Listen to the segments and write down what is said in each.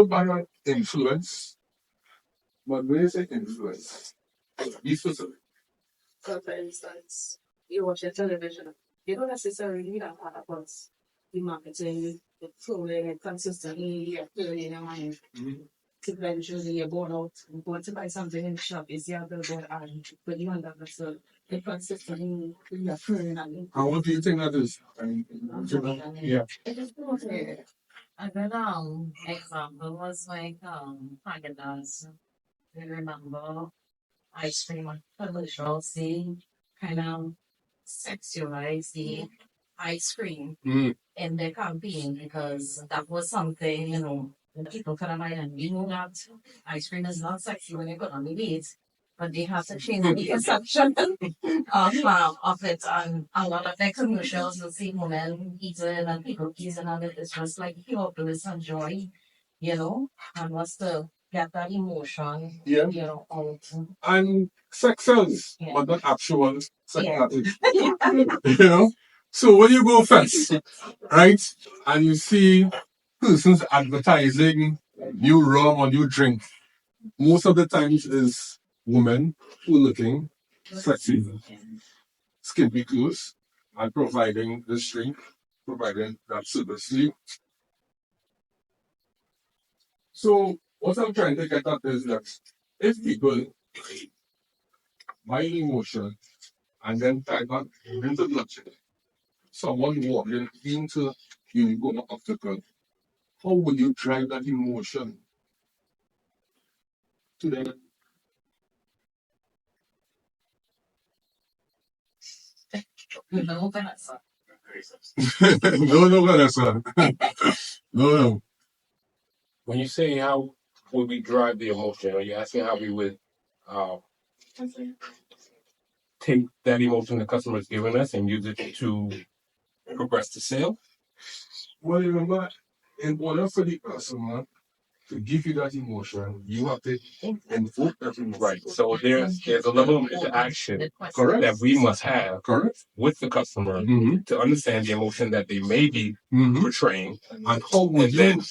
people by an influence, but when you say influence, be specific. So, for instance, you watch your television, you don't necessarily need a part about the marketing, the flowing and consistently appearing in your mind. Eventually, you're going out, you're going to buy something in the shop, is your billboard ad, but you under the consistently reappearing and And what do you think that is? Yeah. Another example was like Haagen-Dazs. You remember ice cream commercials, they kind of sexualize the ice cream in their campaign because that was something, the people could have and we know that ice cream is not sexy when you put on the date, but they have to change the perception of it. And a lot of their commercials will see women eating and people eating, and it's just like pure bliss and joy, and what's to get that emotion, Yeah. out. And sex sells, Yeah. but not actual sex. Yeah. So when you go first, right, and you see persons advertising new rum or new drink, most of the times is women who are looking sexy, skimpy clothes, and providing this drink, providing that service to you. So what I'm trying to get at is that if people buy emotion and then tie back into luxury, someone walking into Unicomer Optical, how would you drive that emotion to them? No, that's No, Vanessa. No. When you say how would we drive the emotion, are you asking how we would take that emotion the customer is giving us and use it to progress the sale? Well, remember, in order for the customer to give you that emotion, you have to invoke that emotion. Right. So there's a level of interaction Correct. that we must have Correct. with the customer to understand the emotion that they may be portraying. And how would And you then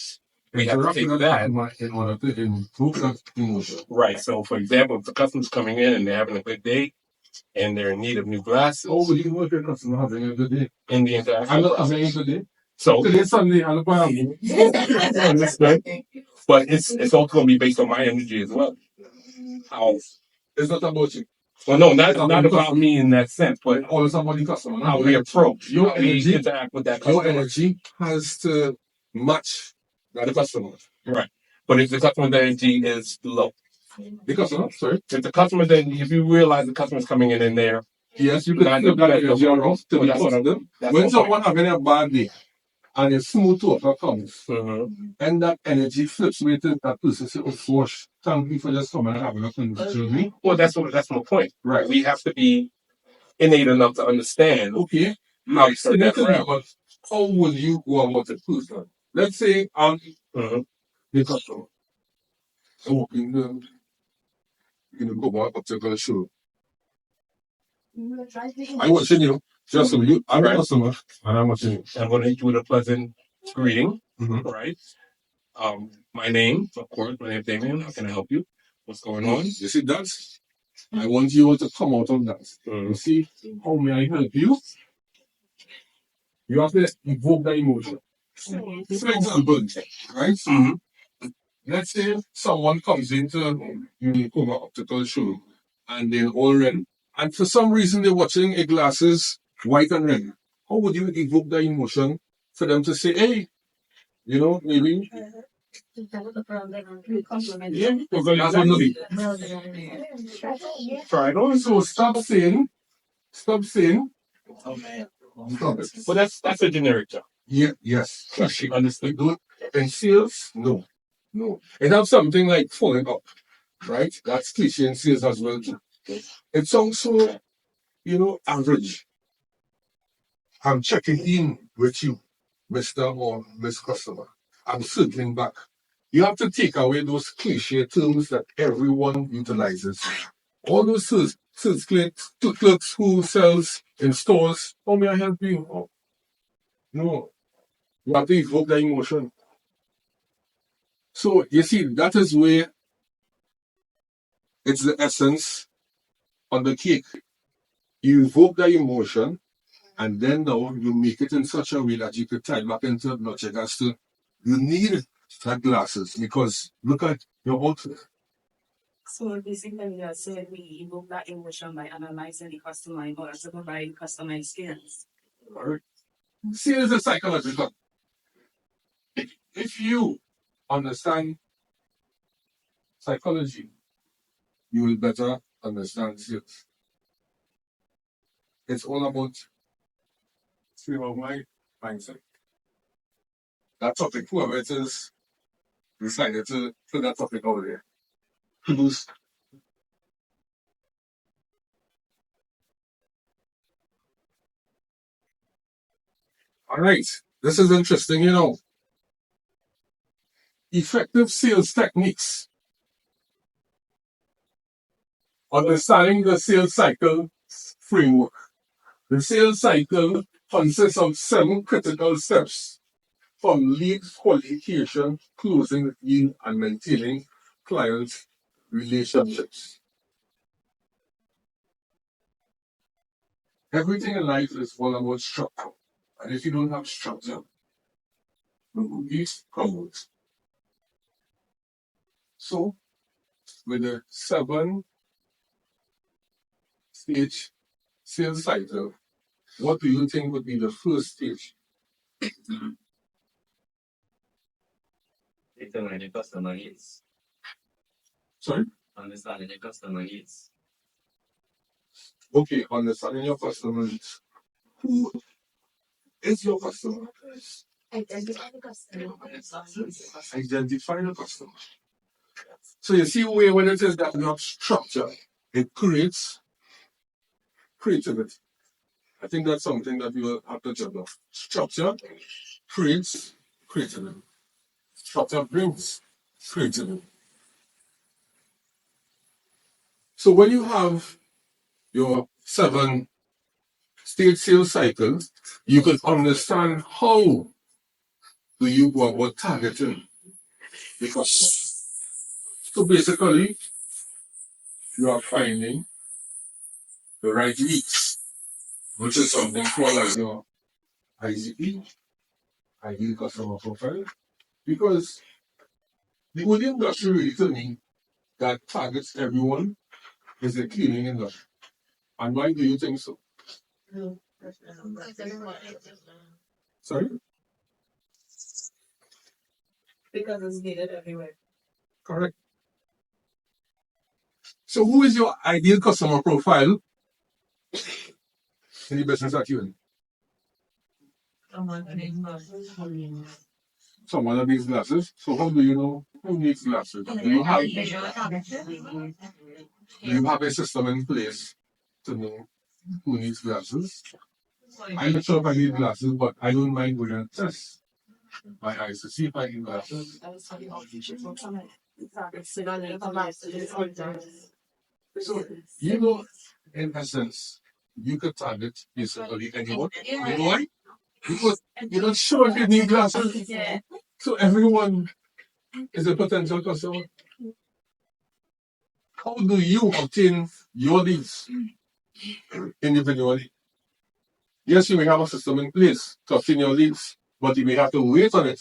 we have to interact take with that. in order to invoke that emotion? Right. So, for example, if the customer's coming in and they're having a good day and they're in need of new glasses, How would you work with the customer having a good day? in the interaction I'm not process. having a good day. So, Today's Sunday, I'm not understood. But it's also going to be based on my energy as well. How? It's not about you. Well, no, not about me in that sense, but All it's about the customer. how we approach, Your how we energy, interact with that customer. your energy has to match the customer. Right. But if the customer's energy is low, The customer, sorry. if the customer's energy, if you realize the customer's coming in there, Yes, you can flip that energy around to be positive. When someone having a bad day and a smooth talker comes, and that energy flips with it, that person says, oh gosh, thank you for just coming and having a conversation with me. well, that's my point. Right. We have to be innate enough to understand. Okay. How to turn that around. But how will you go about it person? Let's say I'm the customer. I'm walking in the Unicomer Optical show. I'm watching you. Just so you, I'm a customer, and I'm watching you. I'm going to hit you with a pleasant greeting, Mm-hmm. right? My name, of course, my name is Damien. How can I help you? What's going on? You see that? I want you to come out on that. You see, how may I help you? You have to evoke that emotion. For example, right? Let's say someone comes into Unicomer Optical show and they're all red. And for some reason they're watching a glasses white and red. How would you evoke that emotion for them to say, hey, maybe? Yeah, because that's what be. Try it on. So stop saying. Oh man. Stop it. Well, that's a generic term. Yeah, yes. Understood. In sales, no. It has something like following up, right? That's cliche in sales as well. It's also, average. I'm checking in with you, Mr. or Miss Customer. I'm circling back. You have to take away those cliche terms that everyone utilizes. All those sales clerks who sells in stores, how may I help you? Oh, no. You have to evoke the emotion. So So you see, that is where it's the essence on the cake. You evoke the emotion, and then now you make it in such a way that you could tie back into logic as to you need that glasses because look at your outfit. So basically, you said we evoke that emotion by analyzing the customer in order to provide customer experience. Alright. Sales is psychological. If you understand psychology, you will better understand sales. It's all about frame of mind, mindset. That topic, whoever it is, decided to put that topic out there. Who's all right. This is interesting, you know. Effective sales techniques. Understanding the sales cycle framework. The sales cycle consists of 7 critical steps from lead qualification, closing the deal, and maintaining client relationships. Everything in life is all about structure. And if you don't have structure, it crumbles. So, with the 7-stage sales cycle, what do you think would be the first stage? Determine the customer needs. Sorry? Understanding the customer needs. Okay, understanding your customer needs. Who is your customer? Identify the customer. Identify the customer. So you see where when it is that you have structure, it creates creativity. I think that's something that we will have to juggle. Structure creates creativity. Structure brings creativity. So when you have your 7-stage sales cycle, you can understand how do you go about targeting. Because so basically you are finding the right leads, which is something called as your ICP, ideal customer profile. Because the only industry really to me that targets everyone is the cleaning industry. And why do you think so? Sorry? Because it's needed everywhere. Correct. So who is your ideal customer profile in the business that you're in? Someone that needs glasses. So how do you know who needs glasses? Do you have a system in place to know who needs glasses? I'm not sure if I need glasses, but I don't mind going and test my eyes to see if I need glasses. So, you know, in essence, you could target basically anyone. You know why? Because you're not sure if you need glasses. So everyone is a potential customer. How do you obtain your leads individually? Yes, you may have a system in place to obtain your leads, but you may have to wait on it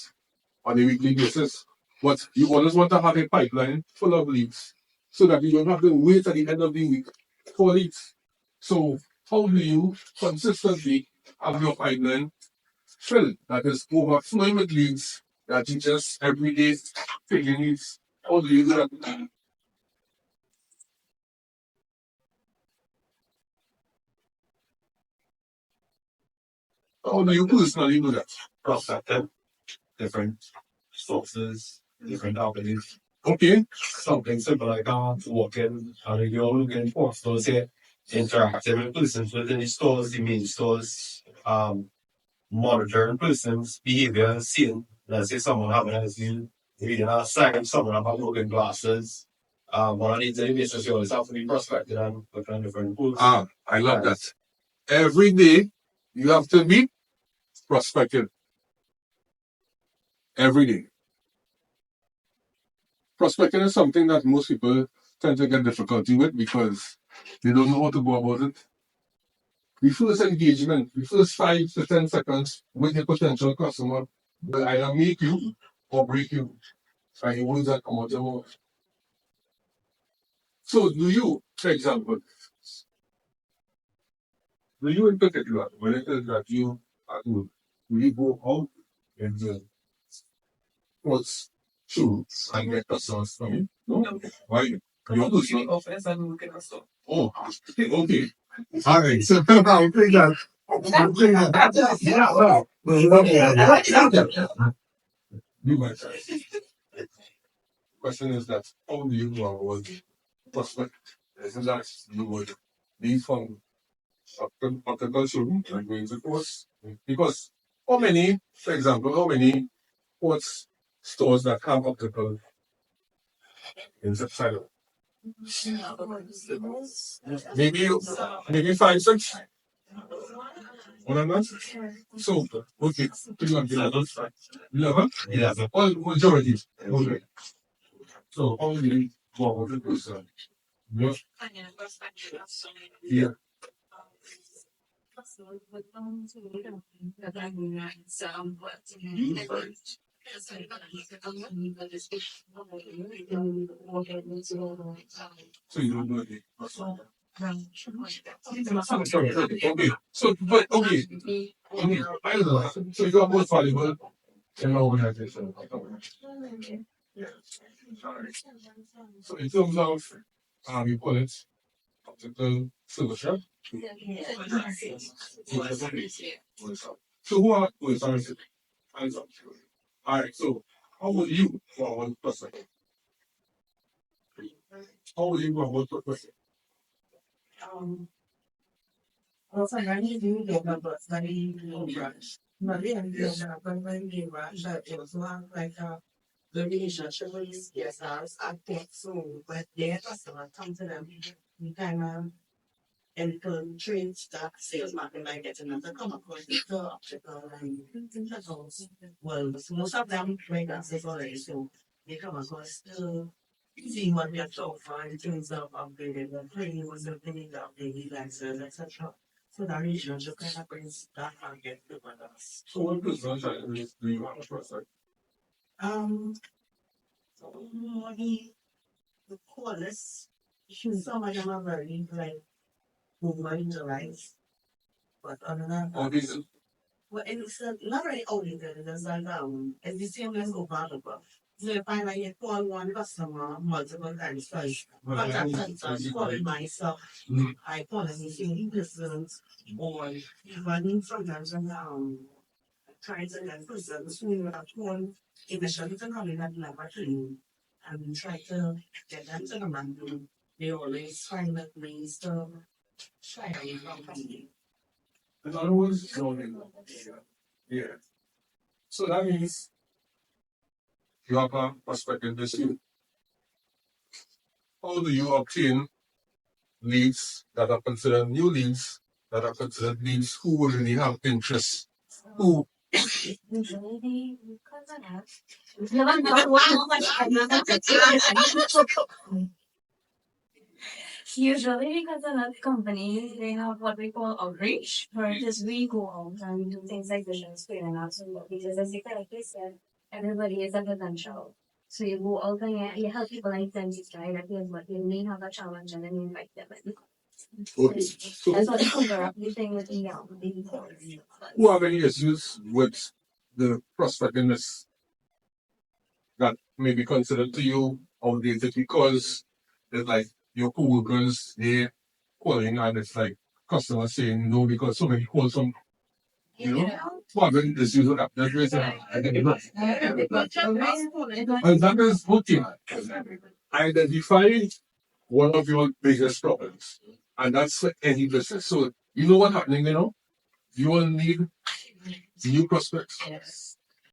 on a weekly basis. But you always want to have a pipeline full of leads so that you don't have to wait at the end of the week for leads. So how do you consistently have your pipeline filled that is overflowing with leads that you just every day fill your needs? How do you do that? How do you personally do that? Prospective, different sources, different avenues. Okay. Something simple like walk in and you're looking for stores here, interacting with persons within the stores, the main stores, monitoring persons' behavior, seeing, let's say someone having a view, reading a sign, someone about looking glasses. On a day-to-day basis, you always have to be prospecting and looking at different pools. I love that. Every day you have to be prospective. Every day. prospecting is something that most people tend to get difficulty with because they don't know how to go about it. The first engagement, the first 5 to 10 seconds with your potential customer will either make you or break you. And the words that come out your mouth. So do you, for example, do you in particular, when it is that you are good, do you go out and what's true and get customers from you? No? Why? You're losing. Oh, okay. All right. So I'll take that. I'll take that. You might say. Question is that how do you go about prospect? Isn't that you would leave from optical showroom and going to course? Because how many, for example, how many sports stores that have optical in the side? Maybe 5, 6. One and that. So okay, 11. 11. Well, majority. Okay. So only what was it? Yeah. So you don't do it. Okay. So, but okay. I don't know. So you are most valuable in an organization. Yeah. Alright. So in terms of you call it optical solution. So who are hands up? Alright, so how would you go about person? How would you go about person? Also, I need to get my bus. I need to rush. But then, when we rush, it was not like the relationship with yes, I think so. But their customer come to them, we kind of infiltrate that sales market by getting them to come across the optical and well, most of them make access already, so they come across to see what we have to offer in terms of upgrading the frames, the things, updating lenses, etc. So that relationship kind of brings that market to us. So what percentage do you have a person? The callers, some of them are very like over-utilized, but other than Or that, this well, and it's not really only that it's like it's the same as available. So if I like you call one customer multiple times first, contact center, calling myself, I call and the same person, or even sometimes trying to get persons who have called initially to come in and never clean and try to get them to the man. They always find that ways to shy away from me. in other words, zoning. Yeah. So that means you have a prospective issue. How do you obtain leads that are considered new leads, that are considered leads who will really have interest? Who Usually, because a lot of companies they have what we call outreach, where just we go out and do things like vision screening and so because as you correctly said, everybody is a potential. So you go out and you help people identify that here's what they may have a challenge and then you invite them in. okay. So That's what the thing with who have any issues with the prospectiveness that may be considered to you outdated because it's like your co-workers, they calling and it's like customers saying no because so many calls from who have any issues with that. That's reason. And that is okay. Identify one of your biggest problems. And that's for any business. So you know what's happening, you will need new prospects. Yes.